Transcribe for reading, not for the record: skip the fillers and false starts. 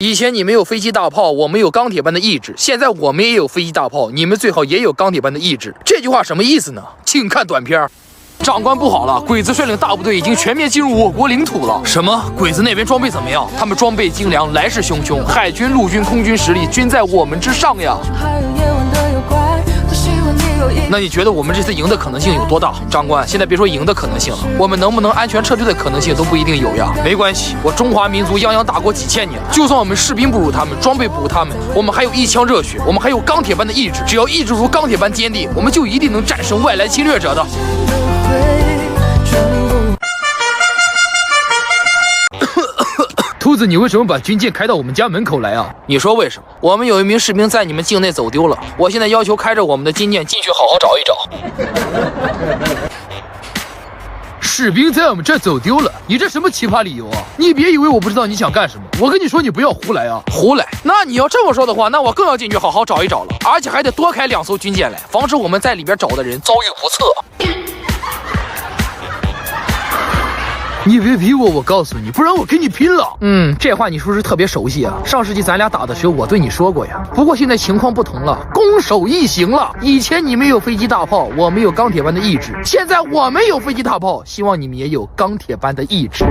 以前你们有飞机大炮，我们有钢铁般的意志，现在我们也有飞机大炮，你们最好也有钢铁般的意志。这句话什么意思呢？请看短片。长官不好了，鬼子率领大部队已经全面进入我国领土了。什么？鬼子那边装备怎么样？他们装备精良，来势汹汹，海军、陆军、空军实力均在我们之上呀。那你觉得我们这次赢的可能性有多大？长官，现在别说赢的可能性了，我们能不能安全撤退的可能性都不一定有呀。没关系，我中华民族泱泱大国几千年，就算我们士兵不如他们，装备不如他们，我们还有一腔热血，我们还有钢铁般的意志。只要意志如钢铁般坚定，我们就一定能战胜外来侵略者的。兔子，你为什么把军舰开到我们家门口来啊？你说为什么？我们有一名士兵在你们境内走丢了，我现在要求开着我们的军舰进去好好找一找。士兵在我们这儿走丢了，你这什么奇葩理由啊？你别以为我不知道你想干什么，我跟你说，你不要胡来啊！胡来？那你要这么说的话，那我更要进去好好找一找了，而且还得多开2艘军舰来，防止我们在里边找的人遭遇不测。你别逼我，我告诉你，不然我跟你拼了。这话你是不是特别熟悉啊？上世纪咱俩打的时候，我对你说过呀。不过现在情况不同了，攻守一行了。以前你们有飞机大炮，我们有钢铁般的意志；现在我们有飞机大炮，希望你们也有钢铁般的意志。